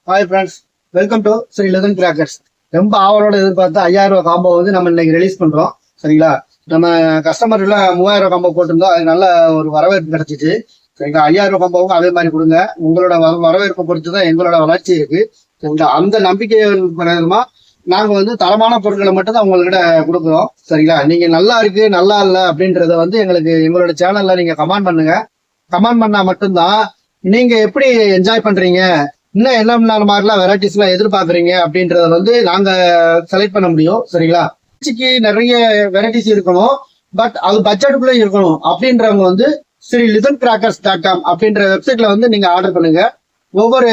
Hi friends, welcome to Sri Lethan crackers. ரொம்ப ஆவலோட எதிர்பார்த்து 5000 காம்போ வந்து நம்ம இன்னைக்கு ரிலீஸ் பண்றோம். சரிங்களா, நம்ம கஸ்டமர்ல 3000 காம்போ போட்டிருந்தோம். அது நல்ல ஒரு வரவேற்பு கிடைச்சிச்சு. சரிங்களா, 5000 காம்போவுக்கும் அதே மாதிரி கொடுங்க. உங்களோட வரவேற்பை பொறுத்து தான் எங்களோட வளர்ச்சி இருக்கு. சரிங்களா, அந்த நம்பிக்கை பிரகாரமா நாங்க வந்து தரமான பொருட்களை மட்டும் தான் உங்கள்கிட்ட கொடுக்குறோம். சரிங்களா, நீங்க நல்லா இருக்கு நல்லா இல்லை அப்படின்றத வந்து எங்களோட சேனல்ல நீங்க கமெண்ட் பண்ணுங்க. கமெண்ட் பண்ணா மட்டும்தான் நீங்க எப்படி என்ஜாய் பண்றீங்க, இன்னும் என்ன மாதிரிலாம் வெரைட்டிஸ் எல்லாம் எதிர்பார்க்குறீங்க அப்படின்றத வந்து நாங்க செலக்ட் பண்ண முடியும். சரிங்களா, நிறைய வெரைட்டிஸ் இருக்கணும், பட் அது பட்ஜெட்டுக்குள்ளே இருக்கணும் அப்படின்றவங்க வந்து ஸ்ரீ லிதன் கிராக்கர்ஸ்.com அப்படின்ற வெப்சைட்ல வந்து நீங்க ஆர்டர் பண்ணுங்க. ஒவ்வொரு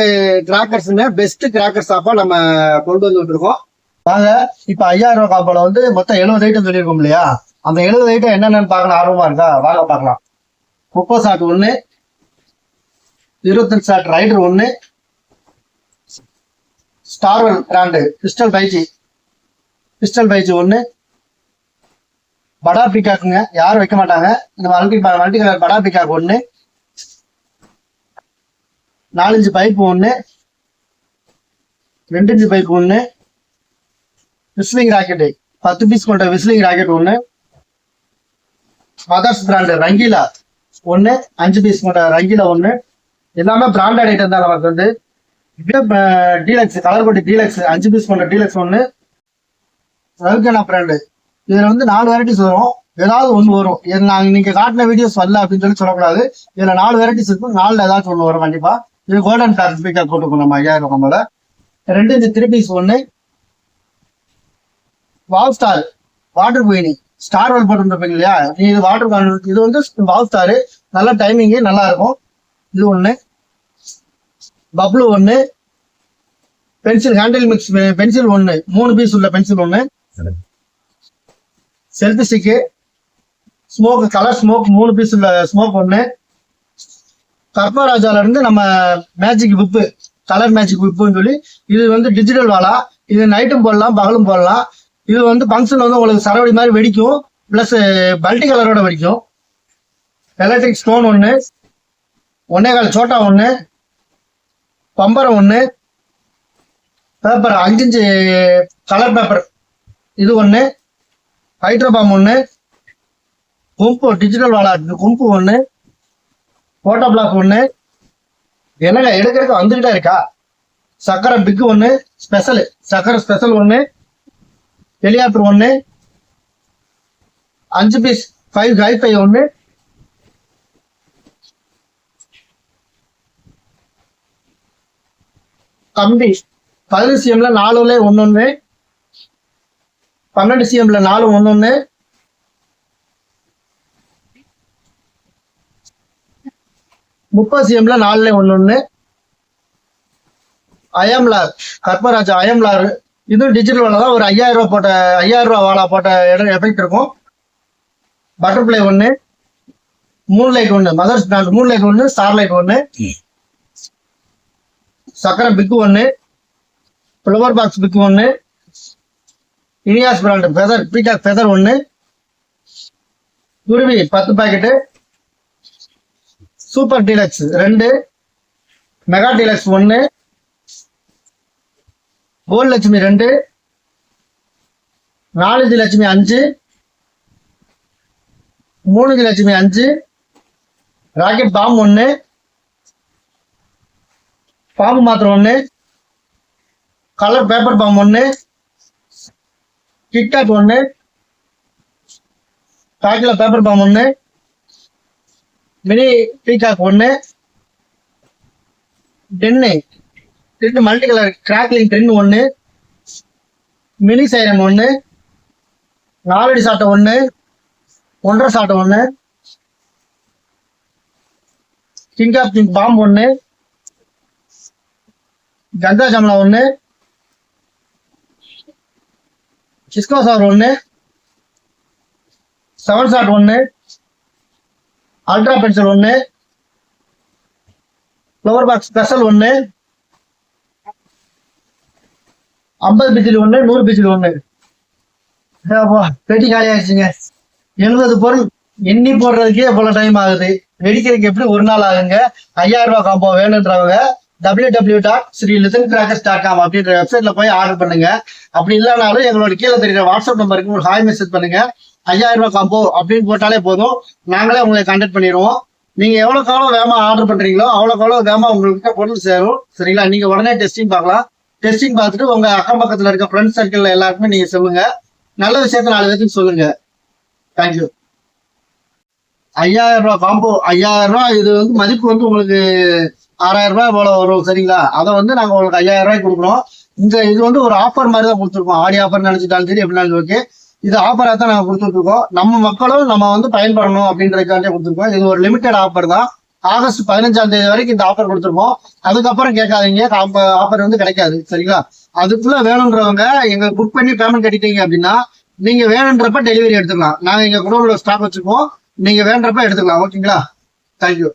கிராக்கர்ஸுமே பெஸ்ட் கிராக்கர்ஸ் ஆப்பா நம்ம கொண்டு வந்துட்டு இருக்கோம். வாங்க, இப்ப 5000 காம்போல வந்து மொத்தம் 70 ஐட்டம் சொல்லியிருக்கோம் இல்லையா, அந்த 70 ஐட்டம் என்னென்னு பார்க்கணும் ஆர்வமா இருக்கா? வாங்க பார்க்கலாம். 30 shot 1, 25 shot rider 1, Starwell brand pistol பைஜி 1, படா பிகாக்குங்க, யாரும் வைக்க மாட்டாங்க. இந்த multi colour Bada peacock 1, 4 inch pipe 1, 2 inch pipe 1, விஸ்லிங் ராக்கெட் 10 பீஸ் கொண்ட whistling rocket 1, Mother's brand Rangeela 1, 5 piece கொண்ட ரங்கீலா 1. எல்லாமே பிராண்டட் ஐட்டம் தான். நமக்கு வந்து டீலக்ஸ் கலர் கோட்டி டீலக்ஸ் 5 பீஸ் கொண்ட டீலக்ஸ் 1, ரவுகனா பிராண்டு. இதுல வந்து 4 வெரைட்டிஸ் வரும், ஏதாவது ஒன்று வரும். நாங்க நீங்க காட்டின வீடியோஸ் வரல அப்படின்னு சொல்லக்கூடாது. இதுல 4 வெரைட்டிஸ் இருக்கும், 4ல ஏதாச்சும் ஒன்று வரும் கண்டிப்பா. இது கோல்டன் கார் ஸ்பீக்கர் போட்டுக்கணும் நம்ம 5000 காம்போல. 2 inch 3 piece 1, wow star water குயினி ஸ்டார்வெல் போட்டுருப்பீங்க இல்லையா, இது வாட்டர், இது வந்து வாவ் ஸ்டார், நல்ல டைமிங்கு நல்லா இருக்கும். இது 1, பப்ளு 1, pencil handle mix pencil 1, 3 piece உள்ள pencil 1, selfie stick smoke colour smoke 3 piece உள்ள ஸ்மோக் 1. கர்பராஜால இருந்து நம்ம மேஜிக் விப்பு கலர் மேஜிக் விப்புன்னு சொல்லி, இது வந்து டிஜிட்டல் வாலா. இது நைட்டும் போடலாம் பகலும் போடலாம். இது வந்து ஃபங்க்ஷன் வந்து உங்களுக்கு சரவடி மாதிரி வெடிக்கும், பிளஸ் மல்டி கலரோட வெடிக்கும். எலக்ட்ரிக் ஸ்டோன் 1, 1.25 சோட்டா 1, பம்பரம் 1, பேப்பர் 5 இன்ச்சு கலர் பேப்பர் இது 1, ஹைட்ரோபாம் 1, கும்பு டிஜிட்டல் வாலா கும்பு 1, போட்டோ பிளாக் 1. என்னங்க எடுக்கிறதுக்கு வந்துகிட்டே இருக்கா. சக்கரை பிக் 1, ஸ்பெஷல் சக்கரை ஸ்பெஷல் 1, ஹெலிகாப்டர் 1, 5 பீஸ் 5 ஹைஃபை 1, கம்பி 15 CMல 4 1, 12 CMல 4 1, 30 CMல 4 1, அயம்லார் கர்பராஜா அயம்லார். இது டிஜிட்டல் வாலா தான். ஒரு 5000 ரூபா போட்ட 5000 ரூபா வாலா போட்ட இடம் எஃபெக்ட் இருக்கும். Butterfly 1, moonlight 1, Mother's brand moonlight 1, starlight 1, சக்கரை பிக் 1, ஃப்ளவர் பாக்ஸ் பிக் 1, இனியாஸ் பிராண்ட் ஃபெதர் பீகாக் ஃபெதர் 1, குருவி 10 packet, super deluxe 2, mega deluxe 1, gold Lakshmi 2, 4 inch Lakshmi 5, 3 inch Lakshmi 5, rocket bomb 1, பாம்பு மாத்திரம் 1, கலர் பேப்பர் பாம் 1, கிட்காட் 1, காக்கில paper bomb 1, mini peacock 1, ten multi colour crackling 10 1, mini siren 1, 4 அடி சாட்டை 1, 1.5 சாட்டை 1, king of king bomb 1, Ganga ஜம்லா 1, சிஸ்கோ சார் 1, 7 shot 1, ultra pencil 1, flower box special 1, 50 பிச்சில் 1, 100 பிச்சில் 1. பெட்டி காலி ஆயிடுச்சுங்க. 70 பொருள் எண்ணி போடுறதுக்கே எவ்வளவு டைம் ஆகுது, வெடிக்கிறதுக்கு எப்படி ஒரு நாள் ஆகுங்க. 5000 ரூபாய் காம்போ வேணுன்றவங்க www.srilithincrackers.com அப்படின்ற வெப்சைட்ல போய் ஆர்டர் பண்ணுங்க. அப்படி இல்லைனாலும் எங்களோட கீழே தெரியுற வாட்ஸ்அப் நம்பருக்கு ஒரு ஹாய் மெசேஜ் பண்ணுங்க. 5000 ரூபாய் காம்போ அப்படின்னு போட்டாலே போதும், நாங்களே உங்களை கான்டாக்ட் பண்ணிடுவோம். நீங்க எவ்வளவு காலம் வேகமா ஆர்டர் பண்றீங்களோ அவ்வளவு வேகமா உங்களுக்கு பொருள் சேரும். சரிங்களா? நீங்க உடனே டெஸ்டிங் பார்க்கலாம். டெஸ்டிங் பார்த்துட்டு உங்க அக்கம் பக்கத்துல இருக்க ஃப்ரெண்ட்ஸ் சர்க்கிள் எல்லாருக்குமே நீங்க சொல்லுங்க. நல்ல விஷயத்த 4 பேருக்கு சொல்லுங்க. தேங்க்யூ. 5000 ரூபாய் காம்போ, 5000 ரூபாய். இது வந்து மதிப்பு வந்து உங்களுக்கு 6000 ரூபாய் போல வரும். சரிங்களா? அதை வந்து நாங்க உங்களுக்கு 5000 ரூபாய்க்கு கொடுக்குறோம். இது வந்து ஒரு ஆஃபர் மாதிரி தான் கொடுத்துருக்கோம். ஆடி ஆஃபர் நினைச்சிட்டாலும் சரி, எப்படினாலும் ஓகே. இது ஆஃபராக தான் நாங்கள் கொடுத்துட்டு இருக்கோம். நம்ம மக்களும் நம்ம வந்து பயன்படணும் அப்படின்றதுக்காண்டே கொடுத்துருக்கோம். இது ஒரு லிமிடெட் ஆஃபர் தான். ஆகஸ்ட் 15ஆம் தேதி வரைக்கும் இந்த ஆஃபர் கொடுத்துருக்கோம். அதுக்கப்புறம் கேட்காதீங்க, ஆஃபர் வந்து கிடைக்காது. சரிங்களா? அதுக்குள்ள வேணுன்றவங்க எங்க புக் பண்ணி பேமெண்ட் கட்டிட்டீங்க அப்படின்னா நீங்க வேணுன்றப்ப டெலிவரி எடுத்துக்கலாம். நாங்க எங்க குடோன்ல ஸ்டாக் வச்சுருக்கோம். நீங்க வேணுன்றப்ப எடுத்துக்கலாம். ஓகேங்களா? தேங்க்யூ.